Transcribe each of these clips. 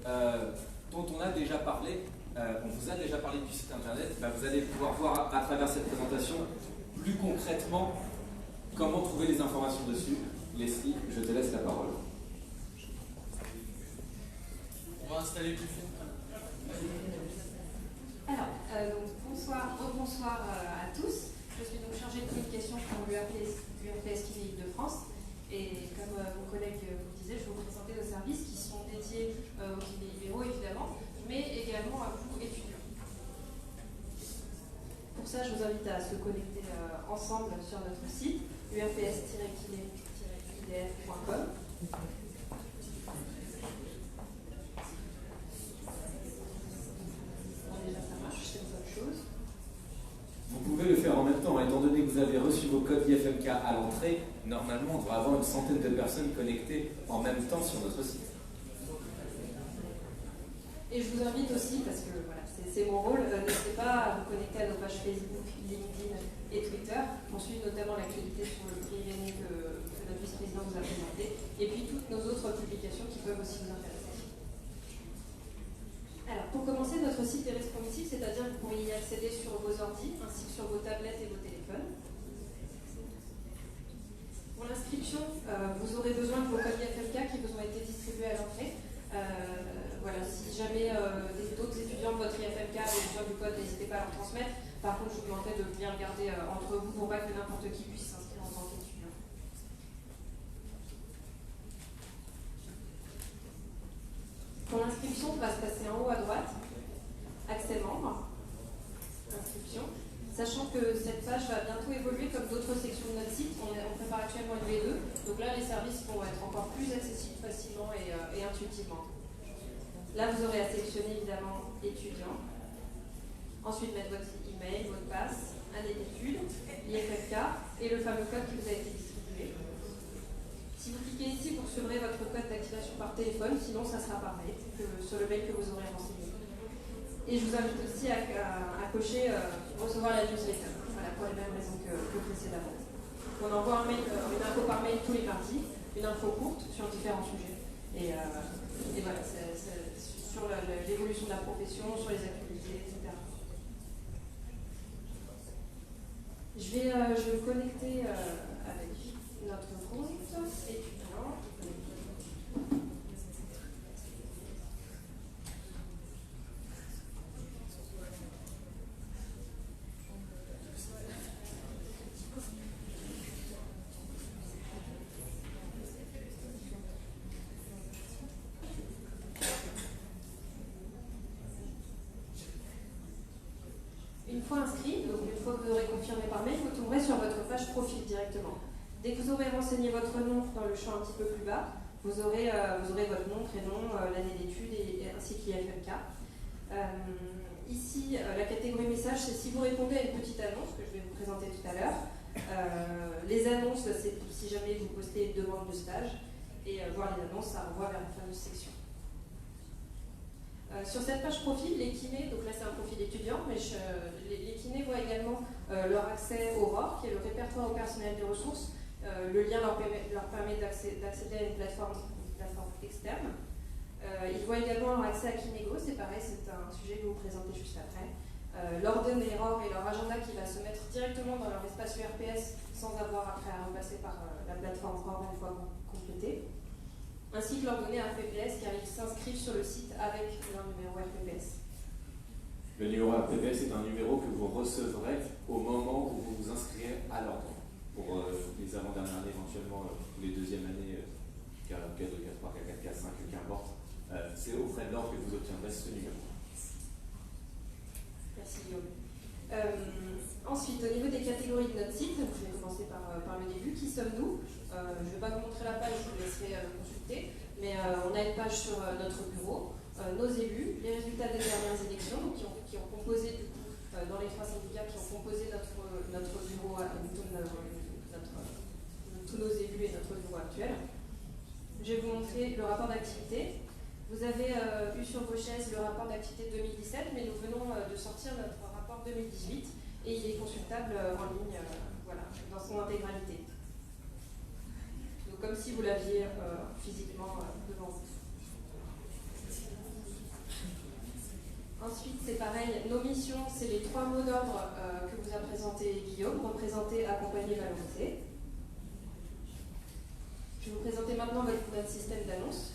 dont on a déjà parlé, on vous a déjà parlé du site internet, vous allez pouvoir voir à travers cette présentation plus concrètement comment trouver les informations dessus. Leslie, je te laisse la parole. On va installer plus vite. Alors, bonsoir à tous. Je suis donc chargée de communication pour l'URPS Kiné Île-de-France. Et comme mon collègue vous le disait, je vais vous présenter nos services qui sont dédiés aux kinés libéraux évidemment, mais également à vous étudiants. Pour ça, je vous invite à se connecter ensemble sur notre site urps-kiné-idf.com. Déjà, ça marche, c'est une bonne chose. Vous pouvez le faire en même temps, étant donné que vous avez reçu vos codes IFMK à l'entrée, normalement on devrait avoir une centaine de personnes connectées en même temps sur notre site. Et je vous invite aussi, parce que voilà, c'est mon rôle, n'hésitez pas à vous connecter à nos pages Facebook, LinkedIn et Twitter pour suivre notamment l'actualité sur le prix René que notre vice-président vous a présenté, et puis toutes nos autres publications qui peuvent aussi vous intéresser. Alors, pour commencer, notre site est responsive, c'est-à-dire que vous pourriez y accéder sur vos ordi, ainsi que sur vos tablettes et vos téléphones. Pour l'inscription, vous aurez besoin de vos codes IFMK qui vous ont été distribués à l'entrée. Voilà, si jamais d'autres étudiants de votre IFMK ont besoin du code, n'hésitez pas à leur transmettre. Par contre, je vous demanderai de bien le garder entre vous pour pas que n'importe qui puisse s'inscrire en tant qu'étudiant. Pour l'inscription, on va se passer en haut à droite, accès membres, inscription. Sachant que cette page va bientôt évoluer comme d'autres sections de notre site, on prépare actuellement une V2, donc là les services vont être encore plus accessibles facilement et intuitivement. Là vous aurez à sélectionner évidemment étudiant, ensuite mettre votre email, mot de passe, année d'études, l'IFFK et le fameux code qui vous a été distribué. Si vous cliquez ici, vous recevrez votre code d'activation par téléphone, sinon ça sera par mail, sur le mail que vous aurez renseigné. Et je vous invite aussi à cocher recevoir la newsletter, voilà, pour les mêmes raisons que précédemment. On envoie une info par mail tous les mardis, une info courte sur différents sujets. Et voilà, c'est sur l'évolution de la profession, sur les activités, etc. Je vais me connecter avec notre compte étudiant. Une fois inscrit, donc une fois que vous aurez confirmé par mail, vous tomberez sur votre page profil directement. Dès que vous aurez renseigné votre nom dans le champ un petit peu plus bas, vous aurez votre nom, prénom, l'année d'études ainsi que l'IFMK. Ici, la catégorie message, c'est si vous répondez à une petite annonce que je vais vous présenter tout à l'heure. Les annonces, c'est si jamais vous postez une demande de stage. Et voir les annonces, ça renvoie vers la fameuse section. Sur cette page profil, les kinés, donc là c'est un profil étudiant, mais les kinés voient également leur accès au ROR, qui est le répertoire au personnel des ressources. Le lien leur permet d'accéder à une plateforme externe. Ils voient également leur accès à Kinégo, c'est pareil, c'est un sujet que je vais vous présenter juste après. Leur donner ROR et leur agenda qui va se mettre directement dans leur espace URPS sans avoir après à repasser par la plateforme ROR une fois complétée. Ainsi que leur donner un RPPS car ils s'inscrivent sur le site avec leur numéro RPPS. Le numéro RPPS est un numéro que vous recevrez au moment où vous vous inscrivez à l'ordre. Pour les avant-dernières années, éventuellement les deuxièmes années, K2, K3, K4, K5, qu'importe, c'est auprès de l'ordre que vous obtiendrez ce numéro. Merci Guillaume. Ensuite, au niveau des catégories de notre site, donc je vais commencer par le début. Qui sommes-nous? Je ne vais pas vous montrer la page, je vous laisserai consulter, mais on a une page sur notre bureau, nos élus, les résultats des dernières élections, donc qui ont composé du coup, dans les trois syndicats qui ont composé notre bureau, tous nos élus et notre bureau actuel. Je vais vous montrer le rapport d'activité. Vous avez eu sur vos chaises le rapport d'activité 2017, mais nous venons de sortir notre rapport 2018 et il est consultable en ligne voilà, dans son intégralité. Donc comme si vous l'aviez physiquement devant vous. Ensuite, c'est pareil, nos missions, c'est les 3 mots d'ordre que vous a présenté Guillaume, représenter, accompagner, valoriser. Je vais vous présenter maintenant notre système d'annonce.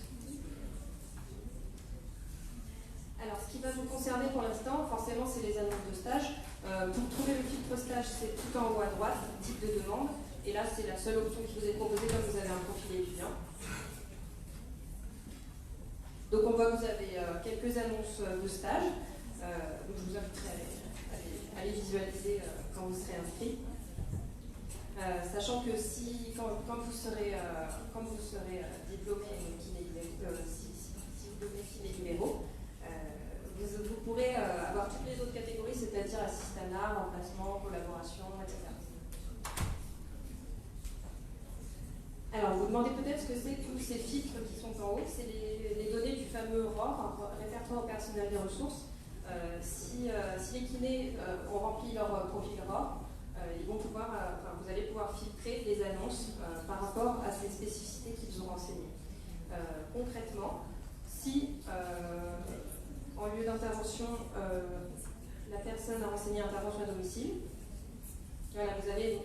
Alors, ce qui va vous concerner pour l'instant, forcément, c'est les annonces de stage. Pour trouver le filtre stage, c'est tout en haut à droite, type de demande. Et là, c'est la seule option qui vous est proposée comme vous avez un profil étudiant. Donc, on voit que vous avez quelques annonces de stage. Donc, je vous inviterai à les visualiser quand vous serez inscrit. Sachant que quand vous serez diplômé si vous devenez kiné libéraux, vous pourrez avoir toutes les autres catégories, c'est-à-dire assistanat, remplacement, collaboration, etc. Alors, vous demandez peut-être ce que c'est tous ces filtres qui sont en haut. C'est les données du fameux ROR, répertoire personnel des ressources. Si les kinés ont rempli leur profil ROR, vous allez pouvoir filtrer les annonces par rapport à ces spécificités qu'ils ont renseignées. Concrètement, si en lieu d'intervention, la personne a renseigné intervention à domicile, voilà, vous avez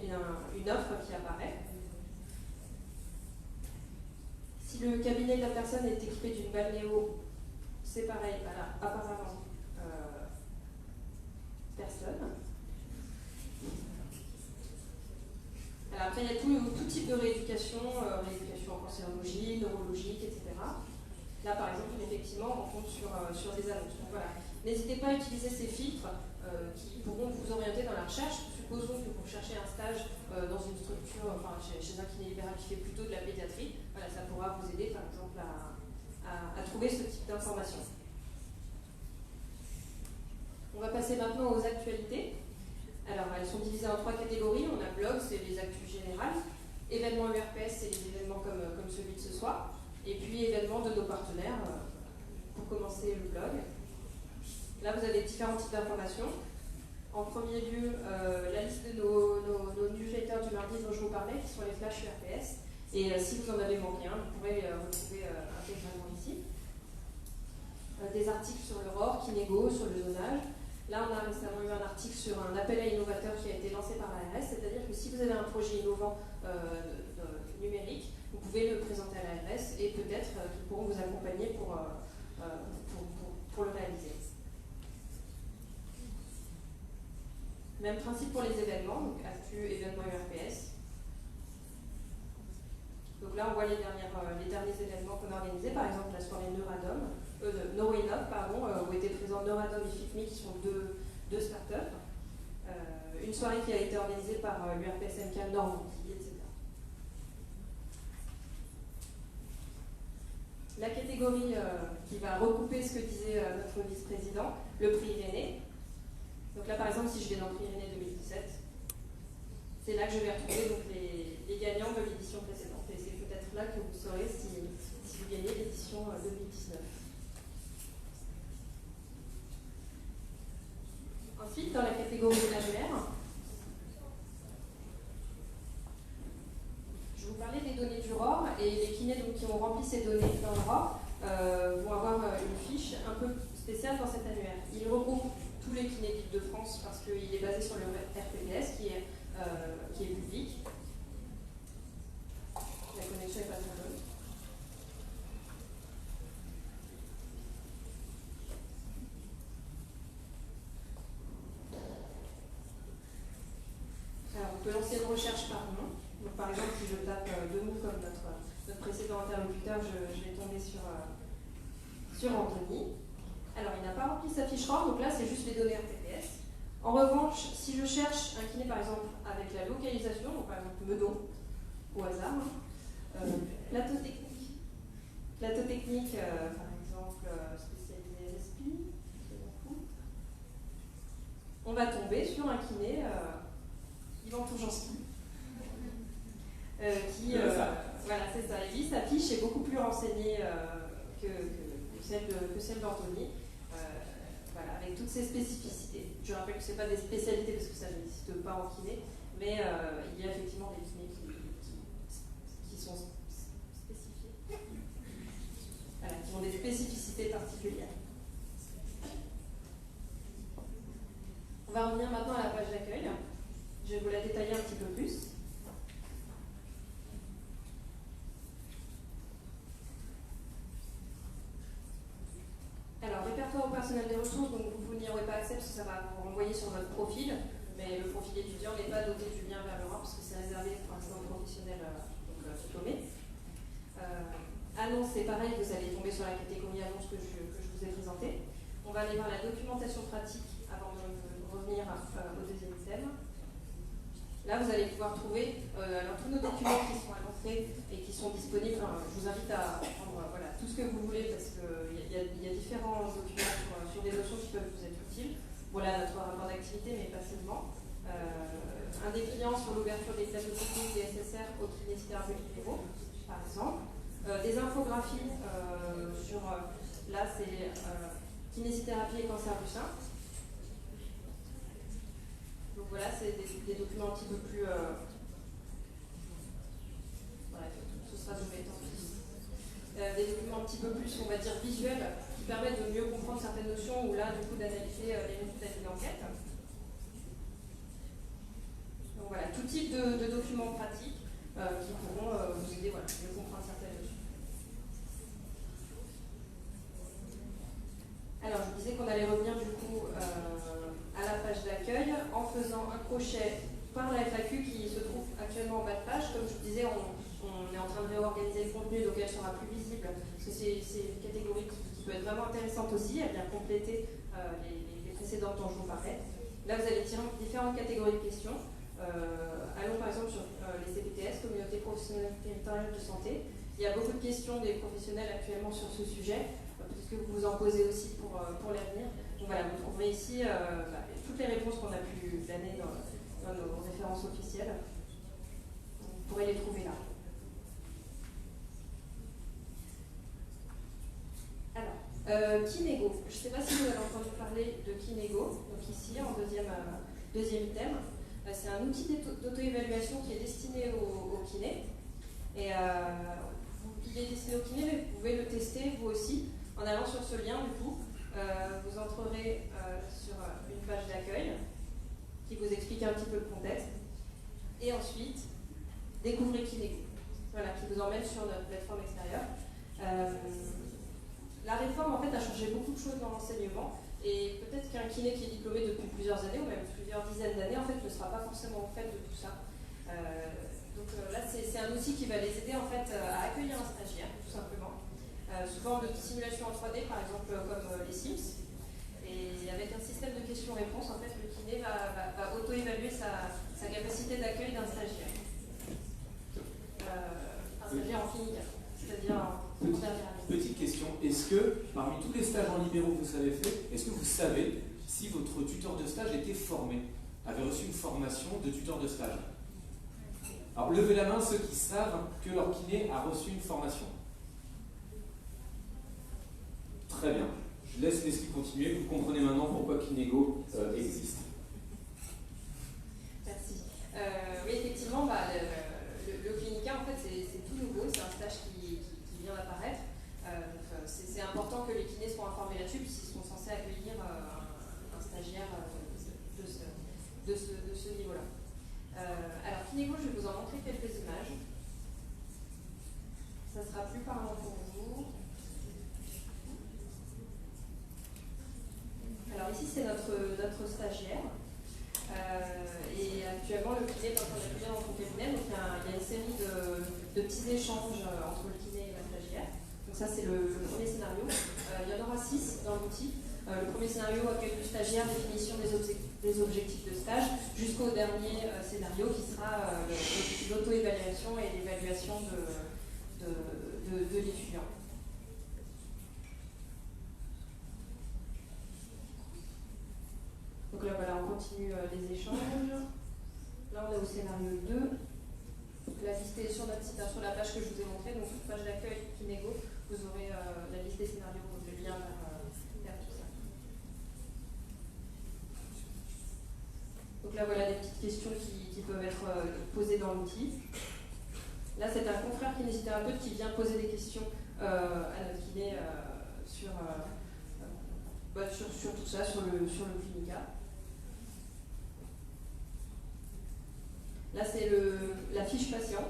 une offre qui apparaît. Si le cabinet de la personne est équipé d'une balnéo, c'est pareil, voilà, apparemment, personne. Alors après, il y a tout type de rééducation, rééducation en cancérologie, neurologique, etc. Là, par exemple, effectivement, on compte sur des annonces. Donc voilà, n'hésitez pas à utiliser ces filtres qui pourront vous orienter dans la recherche. Supposons que vous cherchez un stage dans une structure, chez un kiné libéral qui fait plutôt de la pédiatrie. Voilà, ça pourra vous aider, par exemple, à trouver ce type d'informations. On va passer maintenant aux actualités. Alors, elles sont divisées en 3 catégories. On a blog, c'est les actus générales. Événements URPS, c'est les événements comme celui de ce soir. Et puis, événements de nos partenaires, pour commencer le blog. Là, vous avez différents types d'informations. En premier lieu, la liste de nos newsletters du mardi dont je vous parlais, qui sont les flash URPS. Et si vous en avez manqué un, vous pourrez retrouver intégralement ici. Des articles sur le ROR, Kinégo, sur le zonage. Là, on a récemment eu un article sur un appel à innovateurs qui a été lancé par l'ARS, c'est-à-dire que si vous avez un projet innovant numérique, vous pouvez le présenter à l'ARS et peut-être qu'ils pourront vous accompagner pour le réaliser. Même principe pour les événements, donc actu, événements URPS. Donc là, on voit les derniers événements qu'on a organisés, par exemple la soirée Neuroinov, où étaient présents Neuradom et FitMe, qui sont deux startups. Une soirée qui a été organisée par l'URPS MK Normandie, etc. La catégorie qui va recouper ce que disait notre vice-président, le prix Irénée. Donc là, par exemple, si je vais dans le prix Irénée 2017, c'est là que je vais retrouver donc, les gagnants de l'édition précédente. Et c'est peut-être là que vous saurez si vous gagnez l'édition 2019. Ensuite, dans la catégorie annuaire, je vous parlais des données du ROR, et les kinés donc, qui ont rempli ces données dans le ROR vont avoir une fiche un peu spéciale dans cet annuaire. Il regroupe tous les kinés de France parce qu'il est basé sur le RPPS qui est public. La connexion n'est pas très bonne. Alors, on peut lancer une recherche par nom. Donc, par exemple, si je tape deux mots comme notre précédent interlocuteur, je vais tomber sur Anthony. Alors, il n'a pas rempli sa fiche ROR, donc là, c'est juste les données RPPS. En revanche, si je cherche un kiné, par exemple, avec la localisation, donc par exemple Meudon, au hasard, plateau technique, par exemple, spécialisé RSPI, on va tomber sur un kiné, Yvan Toujanski, voilà, c'est ça. Et lui, sa fiche est beaucoup plus renseignée que celle d'Anthony, voilà, avec toutes ses spécificités. Je rappelle que ce n'est pas des spécialités parce que ça n'existe pas en kiné, mais il y a effectivement des kinés qui sont spécifiés, voilà, qui ont des spécificités particulières. va revenir maintenant à la page d'accueil. Je vais vous la détailler un petit peu plus. Alors, répertoire au personnel des ressources, donc vous n'y aurez pas accès parce que ça va vous renvoyer sur votre profil, mais le profil étudiant n'est pas doté du lien vers l'Europe parce que c'est réservé pour l'instant aux professionnels diplômés. Annonce, c'est pareil, vous allez tomber sur la catégorie annonce que je vous ai présentée. On va aller voir la documentation pratique avant de revenir au deuxième thème. Là, vous allez pouvoir trouver alors, tous nos documents qui sont annoncés et qui sont disponibles. Je vous invite à prendre voilà, tout ce que vous voulez parce qu'il y a différents documents sur des notions qui peuvent vous être utiles. Voilà notre rapport d'activité, mais pas seulement. Un dépliant sur l'ouverture des plateaux techniques des SSR aux kinésithérapeutes libéraux, par exemple. Des infographies sur, là c'est kinésithérapie et cancer du sein. Donc voilà, c'est des documents un petit peu plus... voilà, ce sera zoomé tant pis. Des documents un petit peu plus, on va dire, visuels, qui permettent de mieux comprendre certaines notions ou là, du coup, d'analyser les résultats d'une enquête. Donc voilà, tout type de documents pratiques qui pourront vous aider voilà, à mieux comprendre certaines notions. Alors, je vous disais qu'on allait revenir du coup à la page d'accueil en faisant un crochet par la FAQ qui se trouve actuellement en bas de page. Comme je vous disais, on est en train de réorganiser le contenu, donc elle sera plus visible, parce que c'est une catégorie qui peut être vraiment intéressante aussi, elle vient compléter les précédentes dont je vous parlais. Là, vous allez tirer différentes catégories de questions. Allons par exemple sur les CPTS, Communauté professionnelle territoriale de santé. Il y a beaucoup de questions des professionnels actuellement sur ce sujet, puisque vous vous en posez aussi pour l'avenir. Donc voilà, vous trouverez ici toutes les réponses qu'on a pu donner dans nos références officielles. Vous pourrez les trouver là. Alors, Kinego. Je ne sais pas si vous avez entendu parler de Kinego. Donc ici, en deuxième thème, c'est un outil d'auto-évaluation qui est destiné aux kinés. Et il est destiné aux kinés, mais vous pouvez le tester vous aussi en allant sur ce lien du coup. Vous entrerez sur une page d'accueil qui vous explique un petit peu le contexte. Et ensuite, découvrez Kinego. Voilà, qui vous emmène sur notre plateforme extérieure. La réforme en fait a changé beaucoup de choses dans l'enseignement et peut-être qu'un kiné qui est diplômé depuis plusieurs années ou même plusieurs dizaines d'années en fait ne sera pas forcément au fait de tout ça. Donc là c'est un outil qui va les aider en fait à accueillir un stagiaire tout simplement sous forme de simulation en 3D par exemple comme les Sims et avec un système de questions-réponses en fait le kiné va auto-évaluer sa capacité d'accueil d'un stagiaire. Un stagiaire en clinique, c'est-à-dire en dernière année. Petite question, est-ce que, parmi tous les stages en libéraux que vous avez fait, est-ce que vous savez si votre tuteur de stage était formé, avait reçu une formation de tuteur de stage? Alors, levez la main ceux qui savent que leur kiné a reçu une formation. Très bien. Je laisse Leslie continuer. Vous comprenez maintenant pourquoi Kinego existe. Merci. Oui, effectivement, le clinica, en fait, c'est tout nouveau. C'est un stage qui vient d'apparaître. C'est important que les kinés soient informés là-dessus, puisqu'ils sont censés accueillir un stagiaire de ce niveau-là. Alors, Kinego, je vais vous en montrer quelques images. Ça sera plus parlant pour vous. Alors ici, c'est notre stagiaire. Et actuellement, le kiné est en train d'accueillir dans son cabinet. Donc, il y a une série de petits échanges entre le kiné et la stagiaire. Donc ça, c'est le premier scénario. Il y en aura 6 dans l'outil. Le premier scénario accueil du stagiaire, définition des objectifs de stage, jusqu'au dernier scénario qui sera l'auto-évaluation et l'évaluation de l'étudiant. Donc là, voilà, on continue les échanges. Là, on est au scénario 2. La liste est sur notre site, sur la page que je vous ai montrée, donc page d'accueil Kinego, vous aurez la liste des scénarios, le lien vers tout ça. Donc là, voilà des petites questions qui peuvent être posées dans l'outil. Là, c'est un confrère kinésithérapeute qui vient poser des questions à notre kiné sur tout ça, sur le clinica. Là, c'est la fiche patient.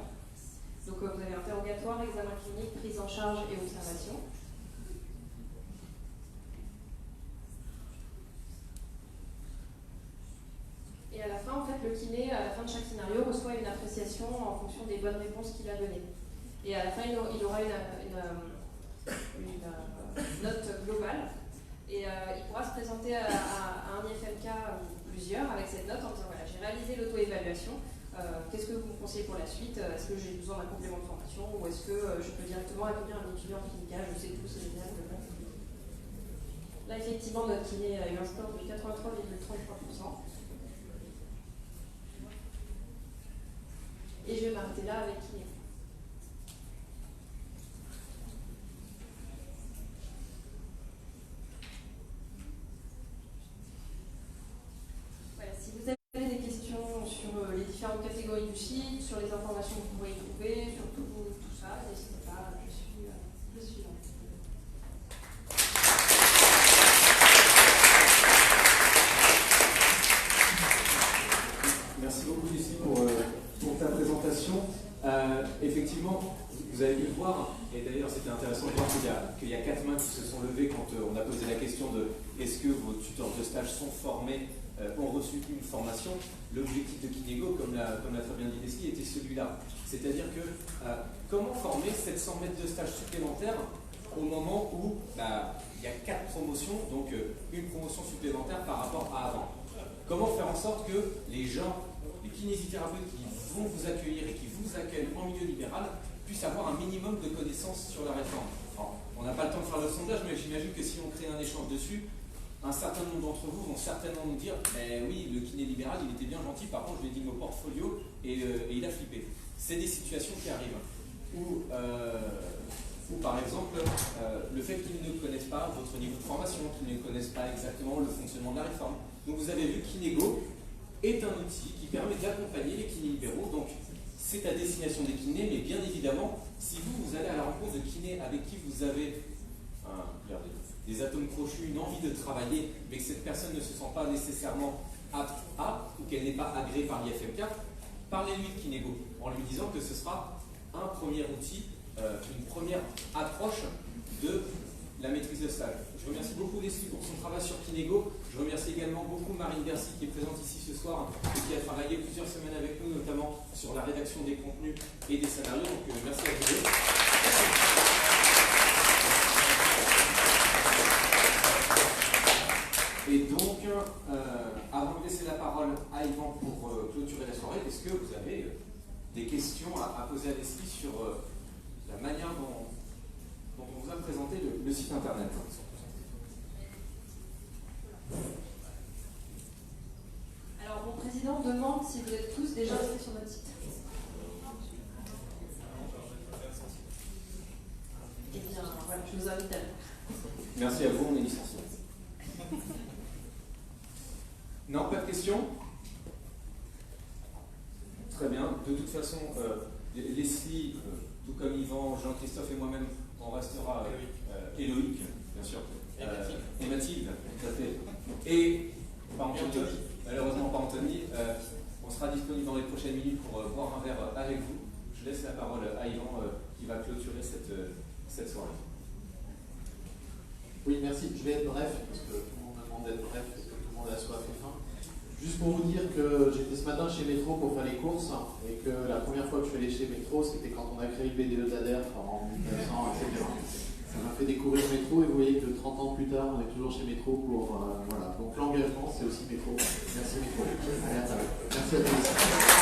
Donc vous avez interrogatoire, examen clinique, prise en charge et observation. Et à la fin, en fait, le kiné, à la fin de chaque scénario, reçoit une appréciation en fonction des bonnes réponses qu'il a données. Et à la fin, il aura une note globale. Et il pourra se présenter à un IFMK ou plusieurs avec cette note en disant voilà, j'ai réalisé l'auto-évaluation, qu'est-ce que vous me conseillez pour la suite? Est-ce que j'ai besoin d'un complément de formation ou est-ce que je peux directement accueillir un étudiant en clinical? Je sais tout, c'est génial. Là, effectivement, notre kiné a eu un score de 83,33%. Et je vais m'arrêter là avec kiné. Voilà, si vous avez des questions sur les différentes catégories du site, sur les informations que vous pourrez y trouver, sur tout ça, n'hésitez pas, je suis là. Merci beaucoup Lucie pour ta présentation. Effectivement, vous avez pu le voir, et d'ailleurs c'était intéressant de voir qu'il y a 4 mains qui se sont levées quand on a posé la question de est-ce que vos tuteurs de stage sont formés, ont reçu une formation. L'objectif de Kinego, comme l'a très bien dit Leslie, était celui-là. C'est-à-dire que comment former 700 mètres de stage supplémentaires au moment où il y a 4 promotions, donc une promotion supplémentaire par rapport à avant. Comment faire en sorte que les gens, les kinésithérapeutes qui vont vous accueillir et qui vous accueillent en milieu libéral puissent avoir un minimum de connaissances sur la réforme. Alors, on n'a pas le temps de faire le sondage, mais j'imagine que si on crée un échange dessus, un certain nombre d'entre vous vont certainement nous dire oui, le kiné libéral, il était bien gentil, par contre, je lui ai dit mon portfolio et il a flippé. C'est des situations qui arrivent. Ou par exemple, le fait qu'ils ne connaissent pas votre niveau de formation, qu'ils ne connaissent pas exactement le fonctionnement de la réforme. Donc vous avez vu Kinego est un outil qui permet d'accompagner les kinés libéraux. Donc c'est à destination des kinés, mais bien évidemment, si vous allez à la rencontre de kinés avec qui vous avez des atomes crochus, une envie de travailler, mais que cette personne ne se sent pas nécessairement apte à, ou qu'elle n'est pas agréée par l'IFMK, parlez-lui de Kinego en lui disant que ce sera un premier outil, une première approche de la maîtrise de stage. Je remercie beaucoup Leslie pour son travail sur Kinego. Je remercie également beaucoup Marine Bercy qui est présente ici ce soir et qui a travaillé plusieurs semaines avec nous, notamment sur la rédaction des contenus et des scénarios. Donc merci à vous deux. Et donc, avant de laisser la parole à Yvan pour clôturer la soirée, est-ce que vous avez des questions à poser à Leslie sur la manière dont on vous a présenté le site internet? Alors, mon président demande si vous êtes tous déjà inscrits sur notre site. Eh bien, voilà, je vous invite à le. Merci à vous, on est licenciés. Non, pas de questions? Très bien. De toute façon, Leslie, tout comme Yvan, Jean-Christophe et moi-même, on restera et Loïc, bien sûr. Et Mathilde, tout à fait. Et pas Anthony, malheureusement pas Anthony. On sera disponible dans les prochaines minutes pour boire un verre avec vous. Je laisse la parole à Yvan qui va clôturer cette soirée. Oui, merci. Je vais être bref, parce que tout le monde me demande d'être bref, parce que tout le monde a soif et faim. Juste pour vous dire que j'étais ce matin chez Métro pour faire les courses, et que la première fois que je suis allé chez Métro, c'était quand on a créé le BDE d'ADER en 1900, etc. Ça m'a fait découvrir Métro, et vous voyez que 30 ans plus tard, on est toujours chez Métro pour... voilà. Donc l'engagement, c'est aussi Métro. Merci Métro. Merci à tous.